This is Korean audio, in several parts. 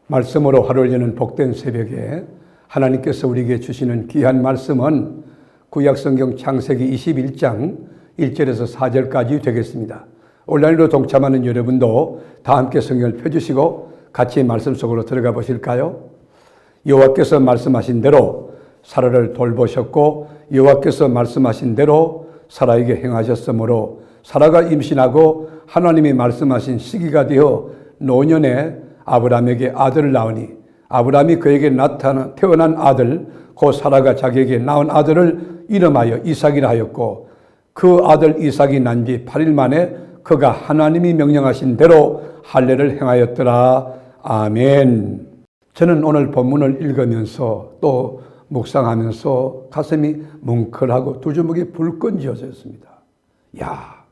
말씀으로 하루를 여는 복된 새벽에 하나님께서 우리에게 주시는 귀한 말씀은 구약성경 창세기 21장 1절에서 4절까지 되겠습니다. 온라인으로 동참하는 여러분도 다 함께 성경을 펴주시고 같이 말씀 속으로 들어가 보실까요? 여호와께서 말씀하신 대로 사라를 돌보셨고 여호와께서 말씀하신 대로 사라에게 행하셨으므로 사라가 임신하고 하나님이 말씀하신 시기가 되어 노년에 아브라함에게 아들을 낳으니 아브라함이 그에게 태어난 아들 곧 사라가 자기에게 낳은 아들을 이름하여 이삭이라 하였고 그 아들 이삭이 난 지 8일 만에 그가 하나님이 명령하신 대로 할례를 행하였더라. 아멘. 저는 오늘 본문을 읽으면서 또 묵상하면서 가슴이 뭉클하고 두 주먹이 불끈 쥐어졌습니다. 야,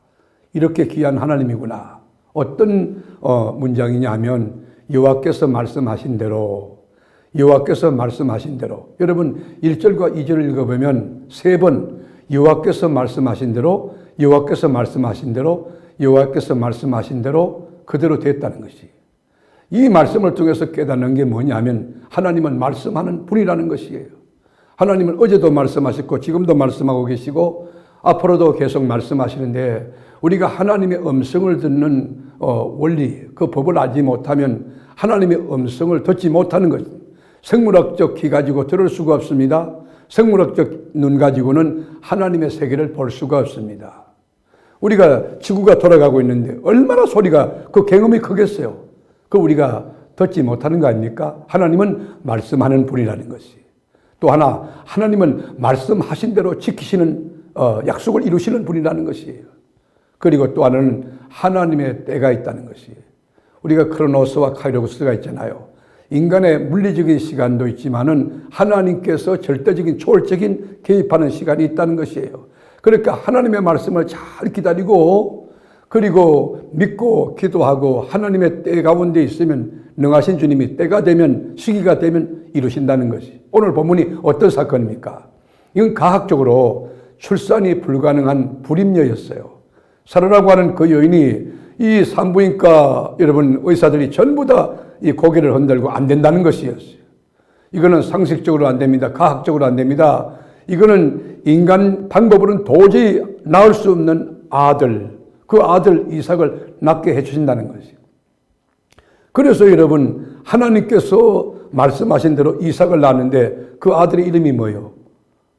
이렇게 귀한 하나님이구나. 어떤 문장이냐면 여호와께서 말씀하신 대로 여러분 1절과 2절을 읽어보면 세 번 여호와께서 말씀하신 대로 여호와께서 말씀하신 대로 여호와께서 말씀하신 대로 그대로 됐다는 것이, 이 말씀을 통해서 깨닫는 게 뭐냐면 하나님은 말씀하는 분이라는 것이에요. 하나님은 어제도 말씀하셨고 지금도 말씀하고 계시고 앞으로도 계속 말씀하시는데 우리가 하나님의 음성을 듣는 원리, 그 법을 알지 못하면 하나님의 음성을 듣지 못하는 것입니다. 생물학적 귀 가지고 들을 수가 없습니다. 생물학적 눈 가지고는 하나님의 세계를 볼 수가 없습니다. 우리가 지구가 돌아가고 있는데 얼마나 소리가, 그 경험이 크겠어요. 그 우리가 듣지 못하는 거 아닙니까? 하나님은 말씀하는 분이라는 것이. 또 하나, 하나님은 말씀하신 대로 지키시는 약속을 이루시는 분이라는 것이에요. 그리고 또 하나는 하나님의 때가 있다는 것이에요. 우리가 크로노스와 카이로스가 있잖아요. 인간의 물리적인 시간도 있지만은 하나님께서 절대적인 초월적인 개입하는 시간이 있다는 것이에요. 그러니까 하나님의 말씀을 잘 기다리고 그리고 믿고 기도하고 하나님의 때 가운데 있으면 능하신 주님이 때가 되면, 시기가 되면 이루신다는 것이. 오늘 본문이 어떤 사건입니까? 이건 과학적으로 출산이 불가능한 불임녀였어요. 사라라고 하는 그 여인이 이 산부인과 여러분 의사들이 전부 다 이 고개를 흔들고 안 된다는 것이었어요. 이거는 상식적으로 안 됩니다. 과학적으로 안 됩니다. 이거는 인간 방법으로는 도저히 낳을 수 없는 아들, 그 아들 이삭을 낳게 해주신다는 것이에요. 그래서 여러분 하나님께서 말씀하신 대로 이삭을 낳았는데 그 아들의 이름이 뭐예요?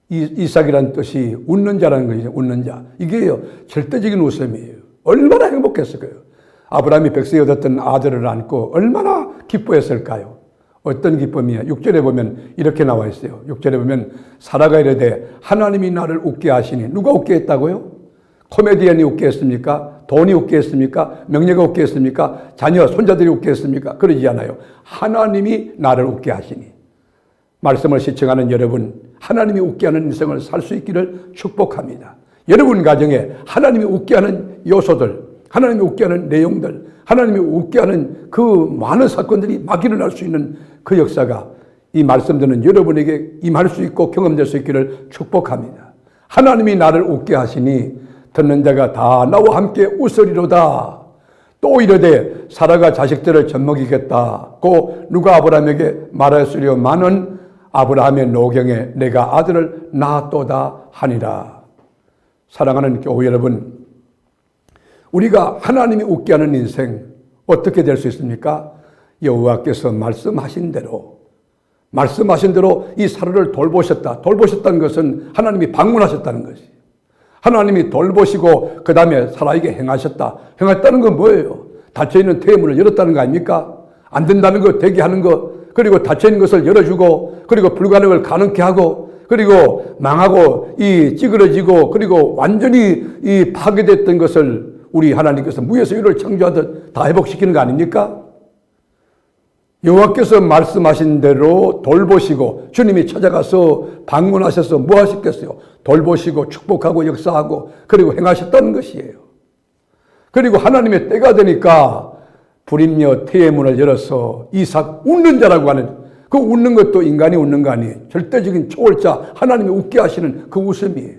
이삭이라는 뜻이 웃는 자라는 것이죠. 웃는 자. 이게요, 절대적인 웃음이에요. 얼마나 행복했을까요? 아브라함이 백세에 얻었던 아들을 안고 얼마나 기뻐했을까요? 어떤 기쁨이야? 6절에 보면 이렇게 나와 있어요. 6절에 보면 사라가 이르되 하나님이 나를 웃게 하시니. 누가 웃게 했다고요? 코미디언이 웃게 했습니까? 돈이 웃게 했습니까? 명예가 웃게 했습니까? 자녀, 손자들이 웃게 했습니까? 그러지 않아요. 하나님이 나를 웃게 하시니. 말씀을 시청하는 여러분, 하나님이 웃게 하는 인생을 살 수 있기를 축복합니다. 여러분 가정에 하나님이 웃게 하는 요소들, 하나님이 웃게 하는 내용들, 하나님이 웃게 하는 그 많은 사건들이 막 일어날 수 있는 그 역사가 이 말씀 듣는 여러분에게 임할 수 있고 경험될 수 있기를 축복합니다. 하나님이 나를 웃게 하시니 듣는 자가 다 나와 함께 웃으리로다. 또 이르되 사라가 자식들을 젖먹이겠다고 누가 아브라함에게 말하였으려마는 아브라함의 노경에 내가 아들을 낳았도다 하니라. 사랑하는 교회 여러분, 우리가 하나님이 웃게 하는 인생 어떻게 될 수 있습니까? 여호와께서 말씀하신 대로 이 사라를 돌보셨다는 것은 하나님이 방문하셨다는 것이에요. 하나님이 돌보시고 그 다음에 사라에게 행했다는 건 뭐예요? 닫혀있는 태문을 열었다는 거 아닙니까? 안 된다는 거 되게 하는 거, 그리고 닫혀있는 것을 열어주고, 그리고 불가능을 가능케 하고, 그리고 망하고 찌그러지고, 그리고 완전히 이 파괴됐던 것을 우리 하나님께서 무에서 유를 창조하듯 다 회복시키는 거 아닙니까? 여호와께서 말씀하신 대로 돌보시고 주님이 찾아가서 방문하셔서 뭐 하셨겠어요? 돌보시고 축복하고 역사하고 그리고 행하셨다는 것이에요. 그리고 하나님의 때가 되니까 불임녀 태의 문을 열어서 이삭 웃는 자라고 하는, 그 웃는 것도 인간이 웃는 거 아니에요. 절대적인 초월자 하나님이 웃게 하시는 그 웃음이에요.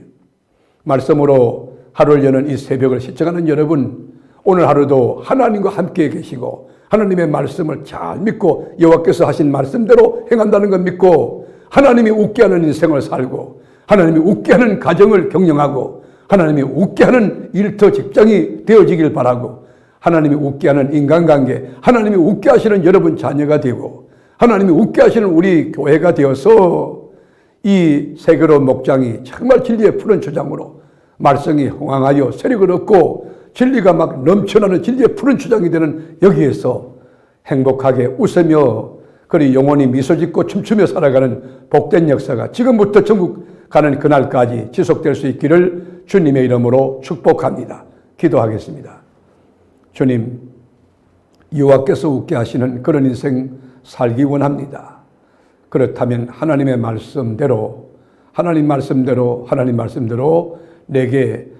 말씀으로 하루를 여는 이 새벽을 시청하는 여러분, 오늘 하루도 하나님과 함께 계시고 하나님의 말씀을 잘 믿고 여호와께서 하신 말씀대로 행한다는 것 믿고 하나님이 웃게 하는 인생을 살고 하나님이 웃게 하는 가정을 경영하고 하나님이 웃게 하는 일터 직장이 되어지길 바라고 하나님이 웃게 하는 인간관계, 하나님이 웃게 하시는 여러분 자녀가 되고 하나님이 웃게 하시는 우리 교회가 되어서 이 세계로 목장이 정말 진리의 푸른 초장으로 말썽이 흥황하여 세력을 얻고 진리가 막 넘쳐나는 진리의 푸른 초장이 되는 여기에서 행복하게 웃으며 그리 영원히 미소 짓고 춤추며 살아가는 복된 역사가 지금부터 전국 가는 그날까지 지속될 수 있기를 주님의 이름으로 축복합니다. 기도하겠습니다. 주님, 여호와께서 웃게 하시는 그런 인생 살기 원합니다. 그렇다면 하나님 말씀대로 내게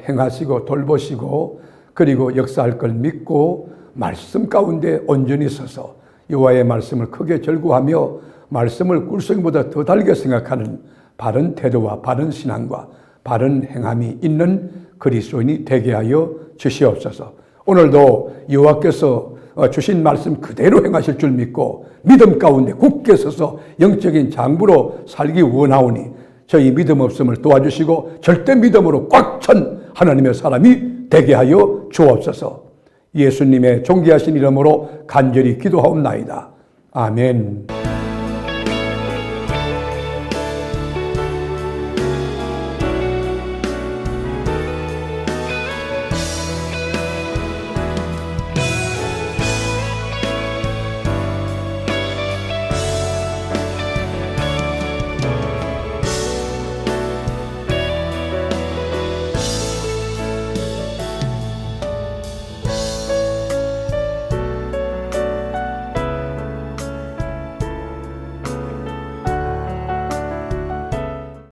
행하시고 돌보시고 그리고 역사할 걸 믿고 말씀 가운데 온전히 서서 여호와의 말씀을 크게 절구하며 말씀을 꿀송이보다 더 달게 생각하는 바른 태도와 바른 신앙과 바른 행함이 있는 그리스도인이 되게 하여 주시옵소서. 오늘도 여호와께서 주신 말씀 그대로 행하실 줄 믿고 믿음 가운데 굳게 서서 영적인 장부로 살기 원하오니 저희 믿음 없음을 도와주시고 절대 믿음으로 꽉 찬 하나님의 사람이 되게 하여 주옵소서. 예수님의 존귀하신 이름으로 간절히 기도하옵나이다. 아멘.